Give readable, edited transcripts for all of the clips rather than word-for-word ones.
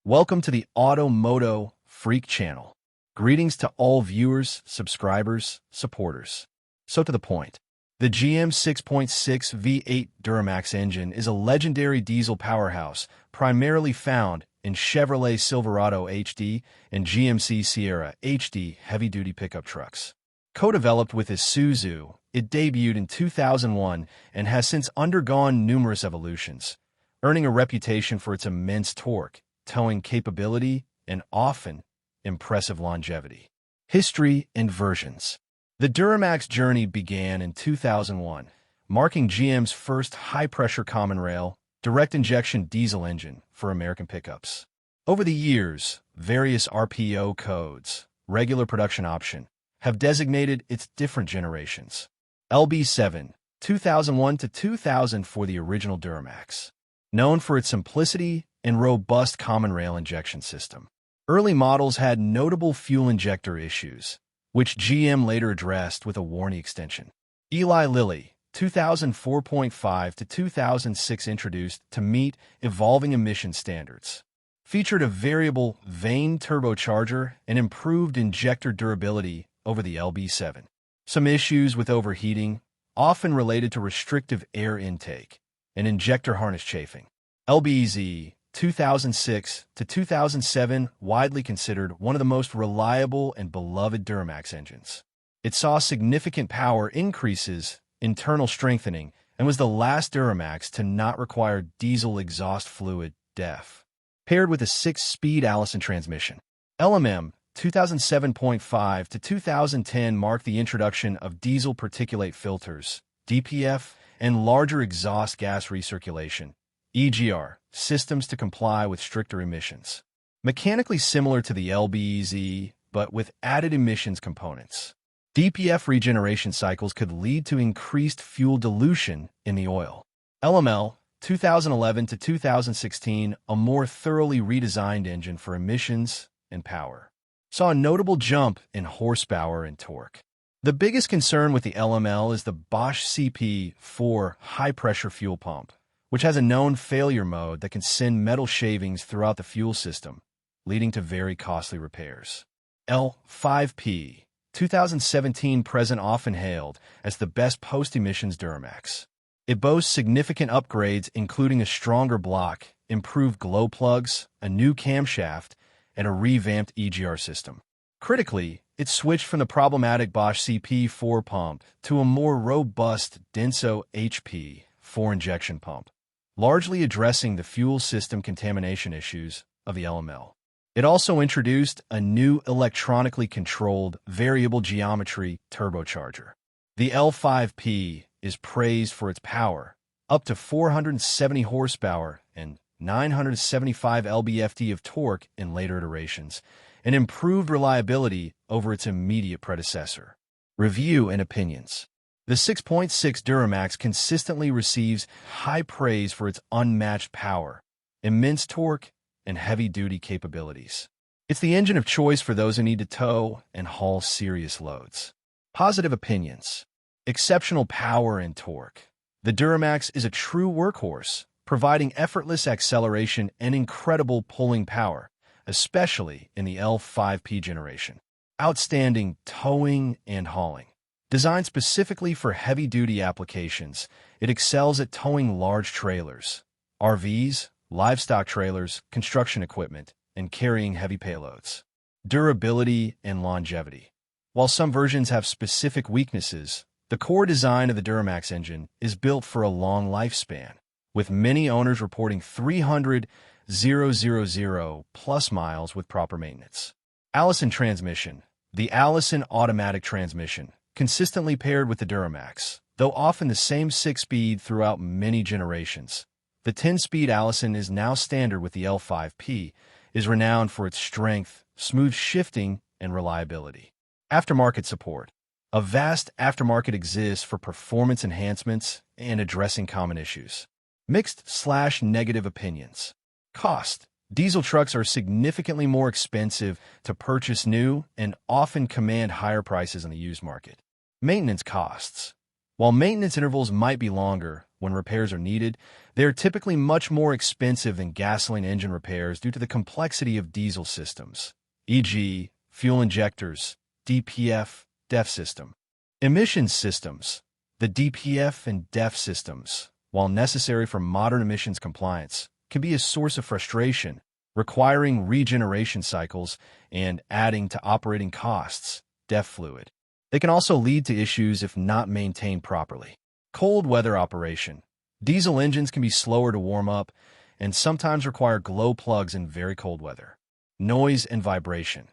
Welcome to the MOTO Freak channel. Greetings to all viewers, subscribers, supporters. So to the point. The GM 6.6 V8 Duramax engine is a legendary diesel powerhouse primarily found in Chevrolet Silverado HD and GMC Sierra HD heavy-duty pickup trucks. Co-developed with Isuzu, it debuted in 2001 and has since undergone numerous evolutions, earning a reputation for its immense torque, towing capability, and often impressive longevity. History and versions. The Duramax journey began in 2001, marking GM's first high-pressure common rail, direct-injection diesel engine for American pickups. Over the years, various RPO codes, regular production option, have designated its different generations. LB7, 2001 to 2000 for the original Duramax, known for its simplicity and robust common rail injection system. Early models had notable fuel injector issues, which GM later addressed with a warranty extension. Eli Lilly, 2004.5 to 2006 introduced to meet evolving emission standards. Featured a variable vane turbocharger and improved injector durability over the LB7. Some issues with overheating, often related to restrictive air intake and injector harness chafing. LBZ, 2006 to 2007, widely considered one of the most reliable and beloved Duramax engines. It saw significant power increases, internal strengthening, and was the last Duramax to not require diesel exhaust fluid (DEF), paired with a 6-speed Allison transmission. LMM, 2007.5 to 2010 marked the introduction of diesel particulate filters (DPF) and larger exhaust gas recirculation (EGR) systems to comply with stricter emissions. Mechanically similar to the LBZ, but with added emissions components. DPF regeneration cycles could lead to increased fuel dilution in the oil. LML, 2011 to 2016, a more thoroughly redesigned engine for emissions and power, saw a notable jump in horsepower and torque. The biggest concern with the LML is the Bosch CP4 high-pressure fuel pump, which has a known failure mode that can send metal shavings throughout the fuel system, leading to very costly repairs. L5P, 2017 present often hailed as the best post-emissions Duramax. It boasts significant upgrades including a stronger block, improved glow plugs, a new camshaft, and a revamped EGR system. Critically, it switched from the problematic Bosch CP4 pump to a more robust Denso HP4 injection pump, largely addressing the fuel system contamination issues of the LML. It also introduced a new electronically controlled variable geometry turbocharger. The L5P is praised for its power, up to 470 horsepower and 975 lb-ft of torque in later iterations, and improved reliability over its immediate predecessor. Review and opinions. The 6.6 Duramax consistently receives high praise for its unmatched power, immense torque, and heavy-duty capabilities. It's the engine of choice for those who need to tow and haul serious loads. Positive opinions. Exceptional power and torque. The Duramax is a true workhorse, providing effortless acceleration and incredible pulling power, especially in the L5P generation. Outstanding towing and hauling. Designed specifically for heavy-duty applications, it excels at towing large trailers, RVs, livestock trailers, construction equipment, and carrying heavy payloads. Durability and longevity. While some versions have specific weaknesses, the core design of the Duramax engine is built for a long lifespan, with many owners reporting 300,000 plus miles with proper maintenance. Allison transmission. The Allison automatic transmission, consistently paired with the Duramax, though often the same 6-speed throughout many generations. The 10-speed Allison is now standard with the L5P, is renowned for its strength, smooth shifting, and reliability. Aftermarket support. A vast aftermarket exists for performance enhancements and addressing common issues. Mixed/negative opinions. Cost. Diesel trucks are significantly more expensive to purchase new and often command higher prices on the used market. Maintenance costs. While maintenance intervals might be longer, when repairs are needed, they are typically much more expensive than gasoline engine repairs due to the complexity of diesel systems, e.g., fuel injectors, DPF, DEF system. Emissions systems. The DPF and DEF systems, while necessary for modern emissions compliance, can be a source of frustration, requiring regeneration cycles and adding to operating costs, DEF fluid. They can also lead to issues if not maintained properly. Cold weather operation. Diesel engines can be slower to warm up and sometimes require glow plugs in very cold weather. Noise and vibration.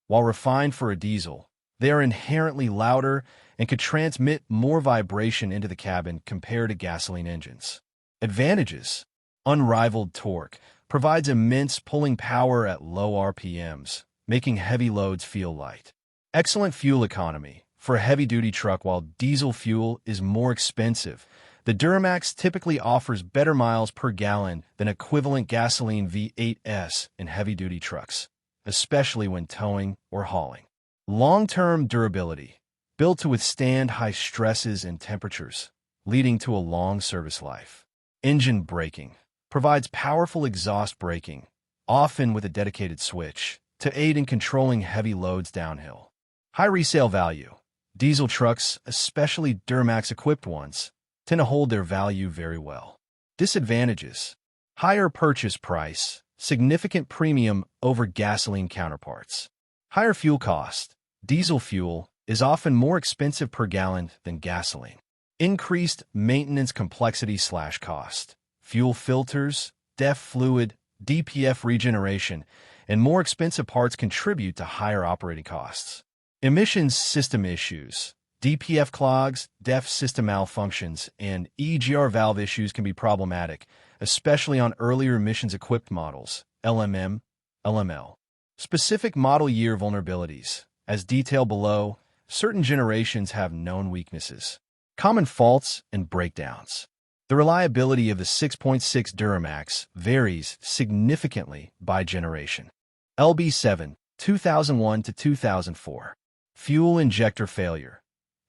While refined for a diesel, they are inherently louder and could transmit more vibration into the cabin compared to gasoline engines. Advantages. Unrivaled torque. Provides immense pulling power at low RPMs, making heavy loads feel light. Excellent fuel economy. For a heavy-duty truck, while diesel fuel is more expensive, the Duramax typically offers better miles per gallon than equivalent gasoline V8s in heavy-duty trucks, especially when towing or hauling. Long-term durability. Built to withstand high stresses and temperatures, leading to a long service life. Engine braking. Provides powerful exhaust braking, often with a dedicated switch, to aid in controlling heavy loads downhill. High resale value. Diesel trucks, especially Duramax-equipped ones, tend to hold their value very well. Disadvantages. Higher purchase price, significant premium over gasoline counterparts. Higher fuel cost. Diesel fuel is often more expensive per gallon than gasoline. Increased maintenance complexity/cost. Fuel filters, DEF fluid, DPF regeneration, and more expensive parts contribute to higher operating costs. Emissions system issues. DPF clogs, DEF system malfunctions, and EGR valve issues can be problematic, especially on earlier emissions-equipped models, LMM, LML. Specific model year vulnerabilities. As detailed below, certain generations have known weaknesses. Common faults and breakdowns. The reliability of the 6.6 Duramax varies significantly by generation. LB7, 2001 to 2004. Fuel injector failure.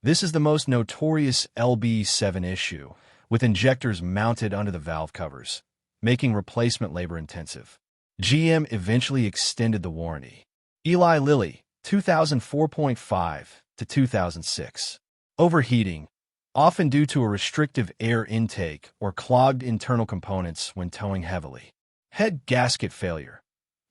This is the most notorious LB7 issue, with injectors mounted under the valve covers, making replacement labor-intensive. GM eventually extended the warranty. Eli Lilly, 2004.5 to 2006. Overheating, often due to a restrictive air intake or clogged internal components when towing heavily. Head gasket failure,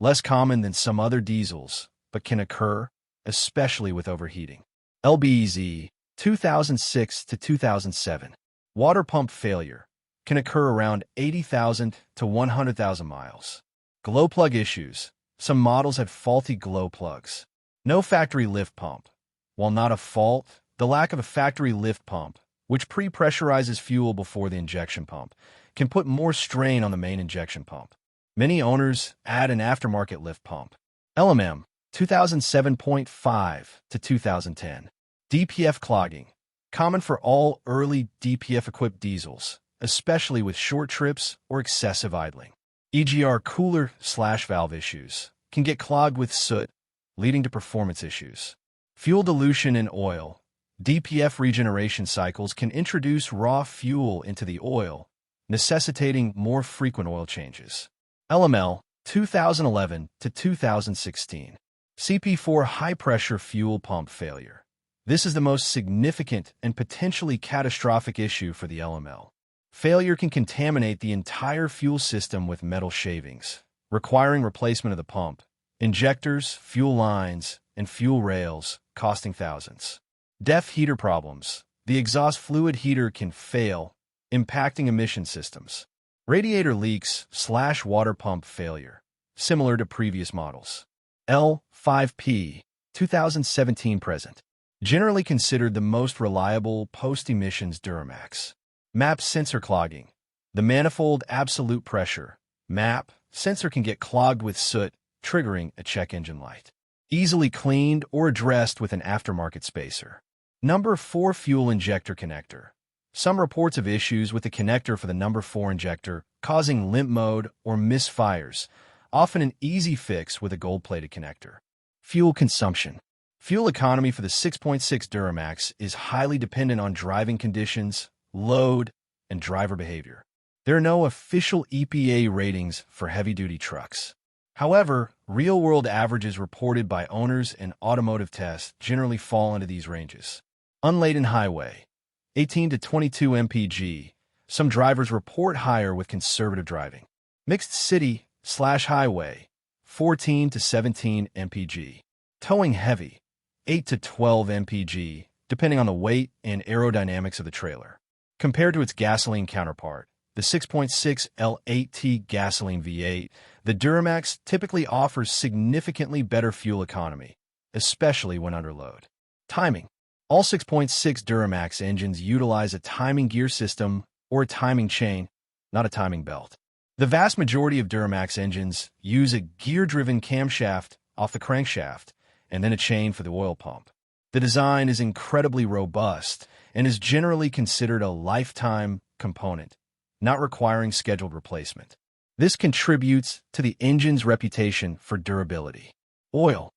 less common than some other diesels, but can occur, especially with overheating. LBZ, 2006 to 2007. Water pump failure, can occur around 80,000 to 100,000 miles. Glow plug issues, some models had faulty glow plugs. No factory lift pump. While not a fault, the lack of a factory lift pump, which pre-pressurizes fuel before the injection pump, can put more strain on the main injection pump. Many owners add an aftermarket lift pump. LMM, 2007.5 to 2010. DPF clogging, common for all early DPF-equipped diesels, especially with short trips or excessive idling. EGR cooler/valve issues can get clogged with soot, leading to performance issues. Fuel dilution in oil. DPF regeneration cycles can introduce raw fuel into the oil, necessitating more frequent oil changes. LML, 2011 to 2016. CP4 high-pressure fuel pump failure. This is the most significant and potentially catastrophic issue for the LML. Failure can contaminate the entire fuel system with metal shavings, requiring replacement of the pump, injectors, fuel lines, and fuel rails, costing thousands. DEF heater problems. The exhaust fluid heater can fail, impacting emission systems. Radiator leaks/water pump failure, similar to previous models. L5P, 2017 present. Generally considered the most reliable post-emissions Duramax. MAP sensor clogging. The manifold absolute pressure, MAP, sensor can get clogged with soot, triggering a check engine light. Easily cleaned or addressed with an aftermarket spacer. Number 4 fuel injector connector. Some reports of issues with the connector for the number 4 injector, causing limp mode or misfires, often an easy fix with a gold-plated connector. Fuel consumption. Fuel economy for the 6.6 Duramax is highly dependent on driving conditions, load, and driver behavior. There are no official EPA ratings for heavy-duty trucks. However, real-world averages reported by owners and automotive tests generally fall into these ranges. Unladen highway, 18 to 22 mpg. Some drivers report higher with conservative driving. Mixed city/highway, 14 to 17 mpg. Towing heavy, 8 to 12 mpg, depending on the weight and aerodynamics of the trailer. Compared to its gasoline counterpart, the 6.6 L8T gasoline V8, the Duramax typically offers significantly better fuel economy, especially when under load. Timing. All 6.6 Duramax engines utilize a timing gear system or a timing chain, not a timing belt. The vast majority of Duramax engines use a gear-driven camshaft off the crankshaft and then a chain for the oil pump. The design is incredibly robust and is generally considered a lifetime component, not requiring scheduled replacement. This contributes to the engine's reputation for durability. Oil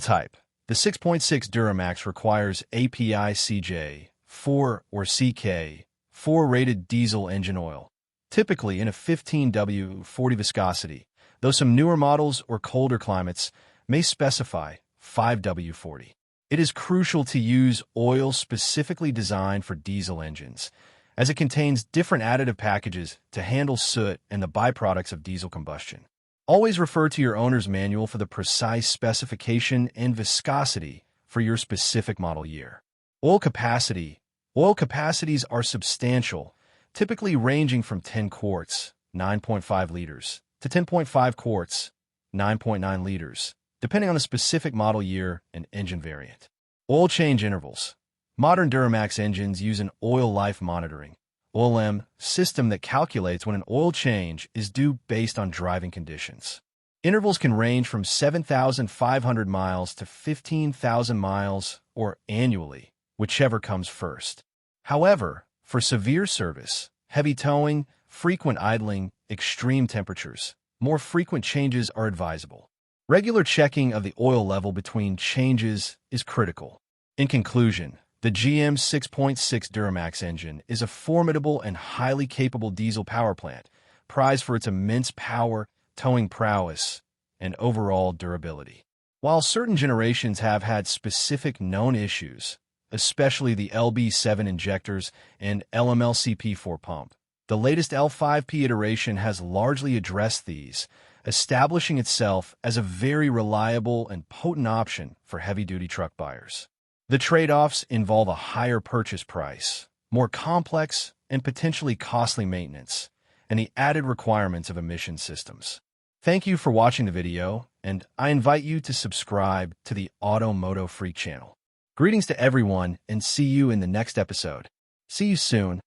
type. The 6.6 Duramax requires API CJ4 or CK4 rated diesel engine oil, typically in a 15W40 viscosity, though some newer models or colder climates may specify 5W40. It is crucial to use oil specifically designed for diesel engines, as it contains different additive packages to handle soot and the byproducts of diesel combustion. Always refer to your owner's manual for the precise specification and viscosity for your specific model year. Oil capacity. Oil capacities are substantial, typically ranging from 10 quarts, 9.5 liters, to 10.5 quarts, 9.9 liters, depending on the specific model year and engine variant. Oil change intervals. Modern Duramax engines use an oil life monitoring (OILM) system that calculates when an oil change is due based on driving conditions. Intervals can range from 7,500 miles to 15,000 miles or annually, whichever comes first. However, for severe service, heavy towing, frequent idling, extreme temperatures, more frequent changes are advisable. Regular checking of the oil level between changes is critical. In conclusion, the GM 6.6 Duramax engine is a formidable and highly capable diesel power plant, prized for its immense power, towing prowess, and overall durability. While certain generations have had specific known issues, especially the LB7 injectors and LMLCP4 pump, the latest L5P iteration has largely addressed these, establishing itself as a very reliable and potent option for heavy-duty truck buyers. The trade-offs involve a higher purchase price, more complex and potentially costly maintenance, and the added requirements of emission systems. Thank you for watching the video, and I invite you to subscribe to the MOTO Freak channel. Greetings to everyone, and see you in the next episode. See you soon.